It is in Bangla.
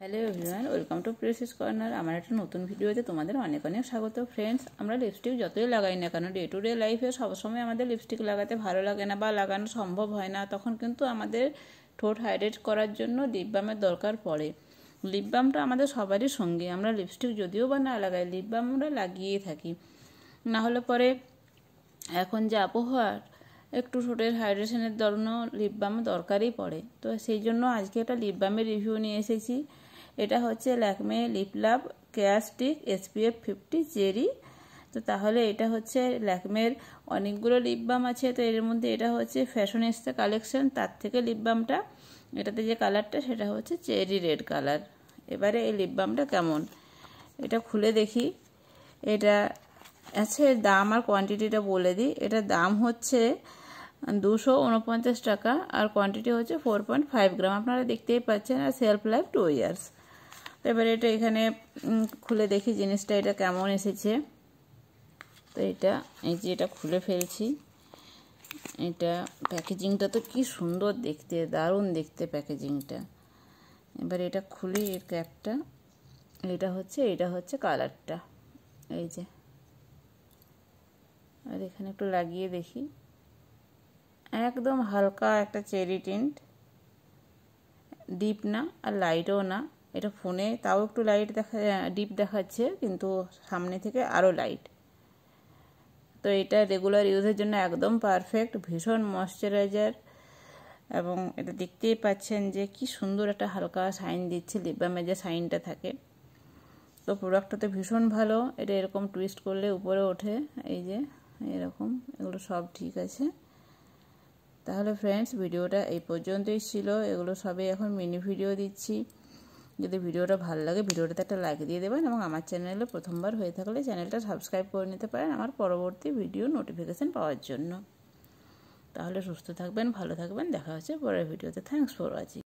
Hello everyone, welcome to precis corner. আমার একটা নতুন ভিডিওতে তোমাদের অনেক অনেক স্বাগত। ফ্রেন্ডস, আমরা লিপস্টিক যতই লাগাই না কেন, ডে টু ডে লাইফে সবসময় আমাদের লিপস্টিক লাগাতে ভালো লাগে না বা লাগানো সম্ভব হয় না। তখন কিন্তু আমাদের ঠোঁট হাইড্রেট করার জন্য লিপ বামের দরকার পড়ে। লিপ বামটা আমাদের সবারই সঙ্গী। আমরা লিপস্টিক যদিও বা না লাগাই, লিপ বাম আমরা লাগিয়েই থাকি। না হলে পরে এখন যে আবহাওয়ার একটু ঠোঁটের হাইড্রেশনের জন্য লিপ বাম দরকারই পড়ে। তো সেই জন্য আজকে একটা লিপ বামের রিভিউ নিয়ে এসেছি। এটা হচ্ছে Lakme lip love care stick SPF 50 cherry. তো তাহলে এটা হচ্ছে ল্যাকমের অনেকগুলো লিপ বাম আছে, তো এর মধ্যে এটা হচ্ছে ফ্যাশনিস্তা কালেকশন। তার থেকে লিপ বামটা, এটাতে যে কালারটা সেটা হচ্ছে চেরি রেড কালার। এবারে এই লিপ বামটা কেমন এটা খুলে দেখি। এটা আছে দাম আর কোয়ান্টিটিটা বলে দিই। এটার দাম হচ্ছে 249 টাকা আর কোয়ান্টিটি হচ্ছে 4.5 গ্রাম। আপনারা দেখতেই পাচ্ছেন। আর সেলফ লাইফ 2 ইয়ার্স। তো এবারে এটা এখানে খুলে দেখি জিনিসটা এটা কেমন এসেছে। তো এটা এই যে এটা খুলে ফেলছি। এটা প্যাকেজিংটা তো কি সুন্দর দেখতে, দারুণ দেখতে প্যাকেজিংটা। এবার এটা খুলি এর ক্যাপটা। এটা হচ্ছে কালারটা, এই যে। আর এখানে একটু লাগিয়ে দেখি। একদম হালকা একটা চেরি টিন্ট, ডিপ না আর লাইটও না। এটা ফোনে তাও একটু লাইট ডিপ দেখাচ্ছে, কিন্তু সামনে থেকে আরও লাইট। তো এটা রেগুলার ইউজের জন্য একদম পারফেক্ট, ভীষণ ময়শ্চারাইজার। এবং এটা দেখতেই পাচ্ছেন যে কি সুন্দর একটা হালকা শাইন দিচ্ছে, লিপ বামে যে শাইনটা থাকে। তো প্রোডাক্টটা তো ভীষণ ভালো। এটা এরকম টুইস্ট করলে উপরে ওঠে, এই যে এরকম, এগুলো সব ঠিক আছে। তাহলে ফ্রেন্ডস, ভিডিওটা এই পর্যন্তই ছিল। এগুলো সবই এখন মিনি ভিডিও দিচ্ছি। যদি ভিডিওটা ভালো লাগে, ভিডিওটাতে একটা লাইক দিয়ে দেবেন এবং আমার চ্যানেলে প্রথমবার হয়ে থাকলে চ্যানেলটা সাবস্ক্রাইব করে নিতে পারেন আমার পরবর্তী ভিডিও নোটিফিকেশান পাওয়ার জন্য। তাহলে সুস্থ থাকবেন, ভালো থাকবেন। দেখা হচ্ছে পরের ভিডিওতে। Thanks for watching.